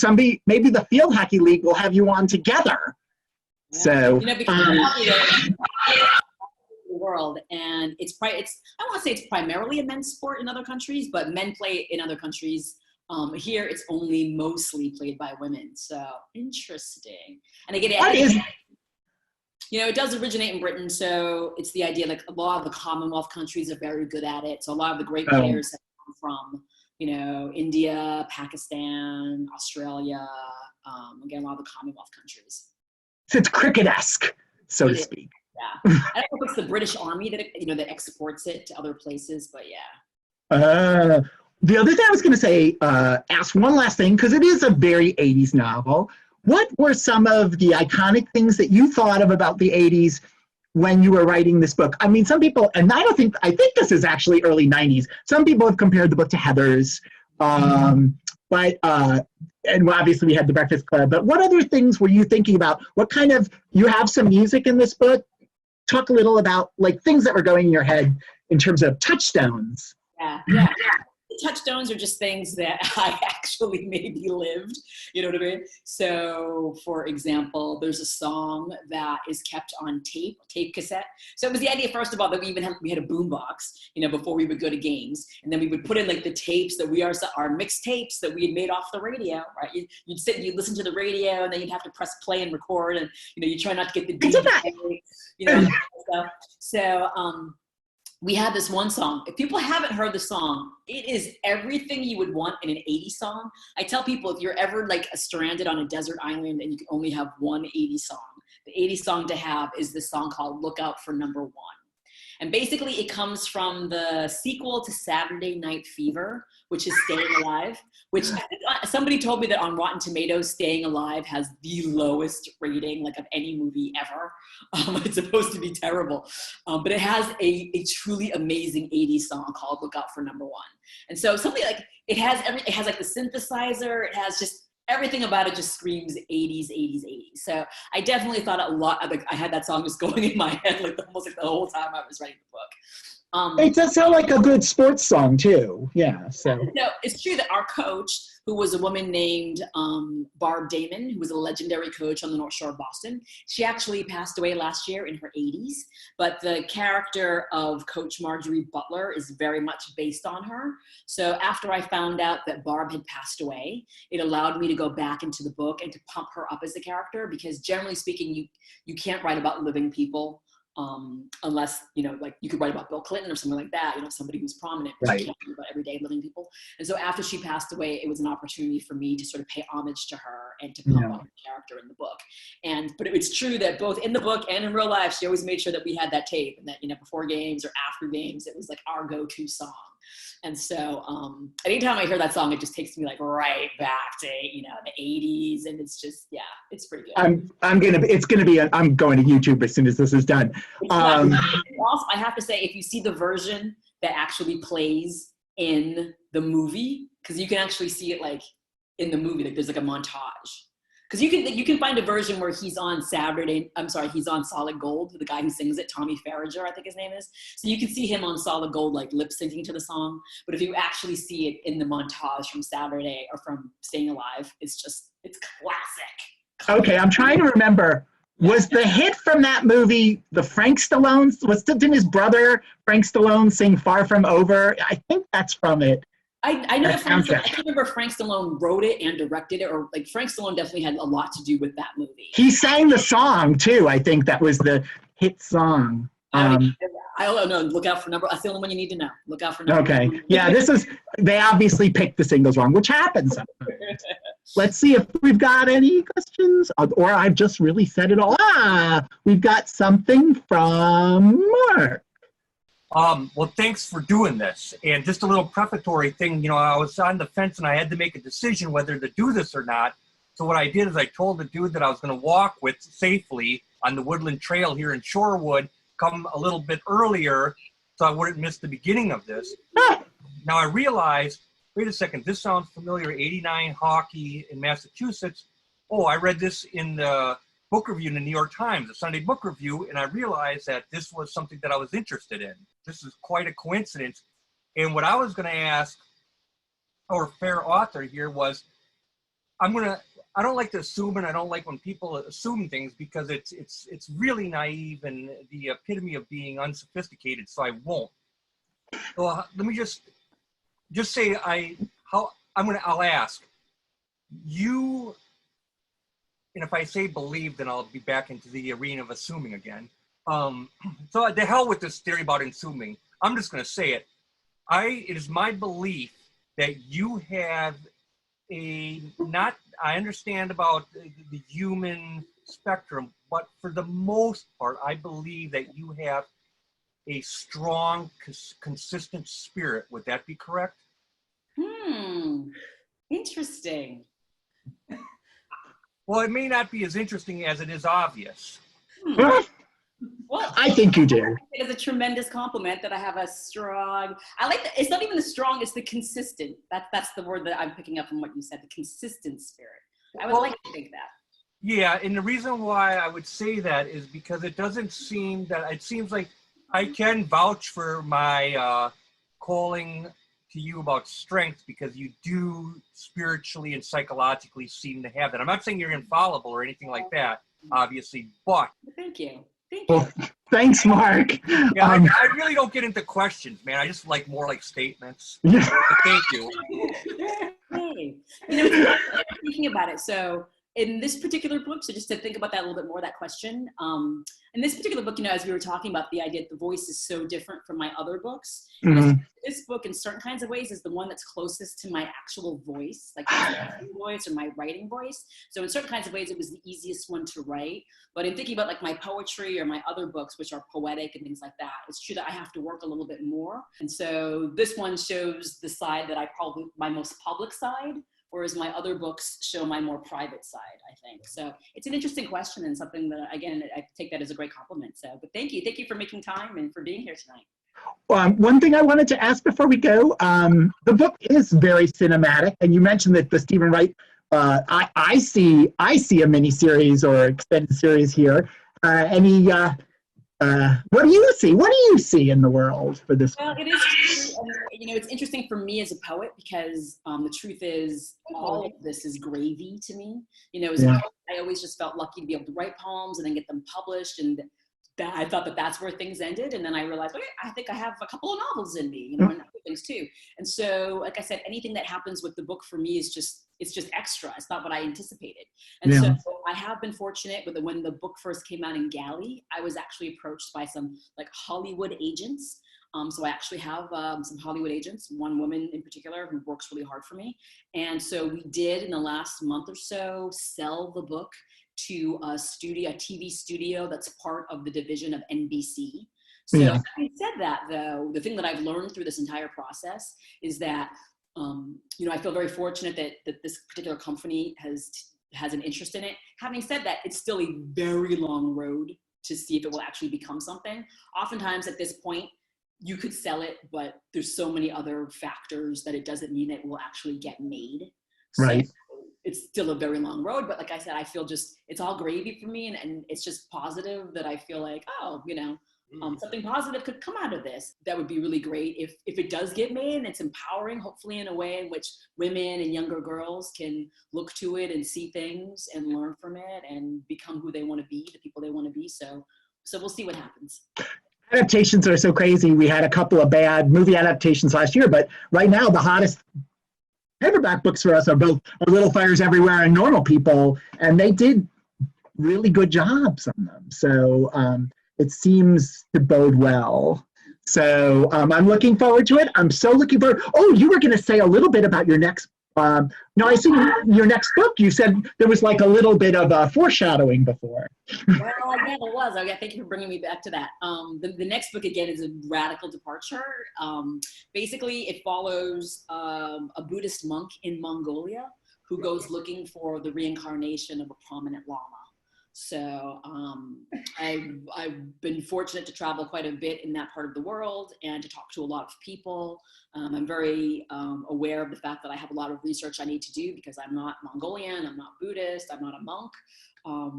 A: maybe the Field Hockey League will have you on together. Yeah. So,
B: because the world, and I want to say it's primarily a men's sport in other countries, but men play in other countries. Here, it's only mostly played by women. So interesting. And again, it does originate in Britain. So it's the idea, like a lot of the Commonwealth countries are very good at it. So a lot of the great players have come from, India, Pakistan, Australia, again, a lot of the Commonwealth countries.
A: So it's cricket-esque, so to speak.
B: Yeah. I don't know if it's the British Army that exports it to other places, but yeah.
A: The other thing I was going to say, ask one last thing, because it is a very 80s novel. What were some of the iconic things that you thought of about the 80s when you were writing this book? I mean, some people, and I think this is actually early 90s. Some people have compared the book to Heathers, but and obviously we had The Breakfast Club, but what other things were you thinking about? You have some music in this book? Talk a little about like things that were going in your head in terms of touchstones.
B: Yeah. Touchstones are just things that I actually maybe lived, you know what I mean? So, for example, there's a song that is kept on tape cassette. So it was the idea, first of all, that we had a boombox, before we would go to games, and then we would put in like the tapes that our mixed tapes that we had made off the radio, right? You'd sit, you'd listen to the radio, and then you'd have to press play and record, and you try not to get the DJ, stuff. So. we had this one song. If people haven't heard the song, it is everything you would want in an 80s song. I tell people, if you're ever like stranded on a desert island and you can only have one 80s song, the 80s song to have is this song called Look Out for Number One. And basically it comes from the sequel to Saturday Night Fever, which is Staying Alive, which somebody told me that on Rotten Tomatoes, Staying Alive has the lowest rating like of any movie ever. It's supposed to be terrible. But it has a truly amazing 80s song called Look Out for Number One. And so something like, it has like the synthesizer, it has just, everything about it just screams 80s, 80s, 80s. So I definitely thought a lot, like I had that song just going in my head like almost like the whole time I was writing the book.
A: It does sound like a good sports song too. Yeah. So
B: it's true that our coach, who was a woman named Barb Damon, who was a legendary coach on the North Shore of Boston, she actually passed away last year in her 80s. But the character of Coach Marjorie Butler is very much based on her. So after I found out that Barb had passed away, it allowed me to go back into the book and to pump her up as a character, because generally speaking, you can't write about living people. Unless, like you could write about Bill Clinton or something like that, somebody who's prominent, but
A: right.
B: You can't write about everyday living people. And so after she passed away, it was an opportunity for me to sort of pay homage to her and to pump up her character in the book. But it's true that both in the book and in real life, she always made sure that we had that tape, and that, before games or after games, it was like our go-to song. And so anytime I hear that song, it just takes me like right back to, the 80s. And it's just, yeah, it's pretty good.
A: I'm going to YouTube as soon as this is done.
B: Also, I have to say, if you see the version that actually plays in the movie, because you can actually see it like in the movie, like there's like a montage. Because you can find a version where he's on he's on Solid Gold, the guy who sings it, Tommy Farragher, I think his name is. So you can see him on Solid Gold, like lip syncing to the song. But if you actually see it in the montage from Saturday or from Staying Alive, it's classic.
A: Okay, I'm trying to remember. Was the hit from that movie the Frank Stallone? Didn't his brother Frank Stallone sing "Far From Over"? I think that's from it.
B: I know I can't remember if Frank Stallone wrote it and directed it, or like Frank Stallone definitely had a lot to do with that movie. He
A: sang the song too. I think that was the hit song.
B: I don't know. Look out for number. That's the only one you need to know. Look out for number.
A: Okay. Yeah, they obviously picked the singles wrong, which happens sometimes. Let's see if we've got any questions, or I've just really said it all. We've got something from Mark.
C: Well, thanks for doing this. And just a little prefatory thing, I was on the fence and I had to make a decision whether to do this or not. So what I did is I told the dude that I was going to walk with safely on the Woodland Trail here in Shorewood, come a little bit earlier so I wouldn't miss the beginning of this. Now I realized, wait a second, this sounds familiar, 89 hockey in Massachusetts. Oh, I read this in the book review in the New York Times, the Sunday book review, and I realized that this was something that I was interested in. This is quite a coincidence. And what I was going to ask our fair author here was, I don't like to assume, and I don't like when people assume things because it's really naive and the epitome of being unsophisticated, so I won't. So let me just say I'll ask you. And if I say believe, then I'll be back into the arena of assuming again. So the hell with this theory about assuming. I'm just going to say it. It is my belief that you have I understand about the human spectrum, but for the most part, I believe that you have a strong, consistent spirit. Would that be correct?
B: Interesting.
C: Well, it may not be as interesting as it is obvious.
B: Well,
A: I think you do.
B: It is a tremendous compliment that I have a strong, I like that. It's not even the strong, it's the consistent. That's the word that I'm picking up from what you said, the consistent spirit. I would like to think that.
C: Yeah, and the reason why I would say that is because it seems like I can vouch for my calling to you about strength, because you do spiritually and psychologically seem to have that. I'm not saying you're infallible or anything like that, obviously, but.
B: Thank you.
A: Well, thanks, Mark.
C: Yeah, I really don't get into questions, man. I just like more like statements. Thank you.
B: Hey, thinking about it. So in this particular book, so just to think about that a little bit more, that question, in this particular book, as we were talking about the idea that the voice is so different from my other books, this book in certain kinds of ways is the one that's closest to my actual voice, like my voice or my writing voice. So in certain kinds of ways, it was the easiest one to write. But in thinking about like my poetry or my other books, which are poetic and things like that, it's true that I have to work a little bit more. And so this one shows the side that my most public side, whereas my other books show my more private side, I think. So it's an interesting question and something that, again, I take that as a great compliment. So, but thank you. Thank you for making time and for being here tonight.
A: One thing I wanted to ask before we go, the book is very cinematic, and you mentioned that the Stephen Wright, I see a miniseries or extended series here. What do you see? What do you see in the world for this?
B: Well, it is true. And, it's interesting for me as a poet because the truth is all of this is gravy to me. As a poet, I always just felt lucky to be able to write poems and then get them published, and I thought that that's where things ended. And then I realized, okay, I think I have a couple of novels in me, and other things too. And so, like I said, anything that happens with the book for me is just extra. It's not what I anticipated. And so I have been fortunate with when the book first came out in Galley, I was actually approached by some like Hollywood agents. So I actually have some Hollywood agents, one woman in particular who works really hard for me. And so we did in the last month or so sell the book to a TV studio that's part of the division of NBC. So having said that, though, the thing that I've learned through this entire process is that, I feel very fortunate that this particular company has an interest in it. Having said that, it's still a very long road to see if it will actually become something. Oftentimes at this point, you could sell it, but there's so many other factors that it doesn't mean it will actually get made.
A: Right.
B: So it's still a very long road, but like I said, I feel it's all gravy for me, and it's just positive that I feel like, something positive could come out of this. That would be really great if it does get made, and it's empowering, hopefully in a way in which women and younger girls can look to it and see things and learn from it and become who they want to be, the people they want to be. So we'll see what happens.
A: Adaptations are so crazy. We had a couple of bad movie adaptations last year, but right now the hottest paperback books for us are both Little Fires Everywhere and Normal People, and they did really good jobs on them. So it seems to bode well. So I'm looking forward to it. I'm so looking forward. Oh, you were going to say a little bit about your next. No, I see your next book. You said there was like a little bit of foreshadowing before.
B: Well, yeah, there was. Oh, yeah, thank you for bringing me back to that. The next book, again, is a radical departure. Basically, it follows a Buddhist monk in Mongolia who goes looking for the reincarnation of a prominent lama. So I've been fortunate to travel quite a bit in that part of the world and to talk to a lot of people. I'm very aware of the fact that I have a lot of research I need to do because I'm not Mongolian, I'm not Buddhist, I'm not a monk,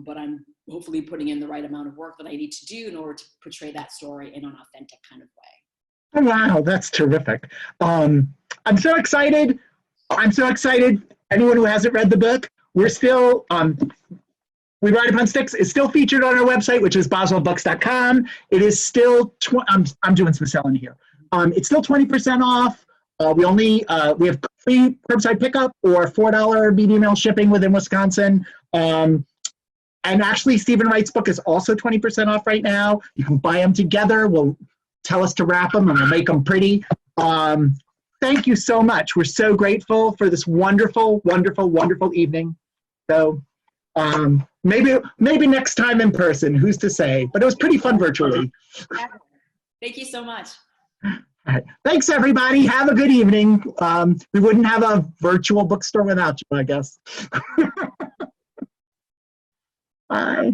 B: but I'm hopefully putting in the right amount of work that I need to do in order to portray that story in an authentic kind of way.
A: Oh, wow, that's terrific. I'm so excited. Anyone who hasn't read the book, we're still... We Ride Upon Sticks is still featured on our website, which is boswellbooks.com. It is still, I'm doing some selling here. It's still 20% off. We have free curbside pickup or $4 medium mail shipping within Wisconsin. And actually, Stephen Wright's book is also 20% off right now. You can buy them together. We'll tell us to wrap them and we'll make them pretty. Thank you so much. We're so grateful for this wonderful, wonderful, wonderful evening. So, maybe next time in person, who's to say, but it was pretty fun virtually.
B: Thank you so much.
A: All right. Thanks everybody. Have a good evening. We wouldn't have a virtual bookstore without you, I guess. Bye.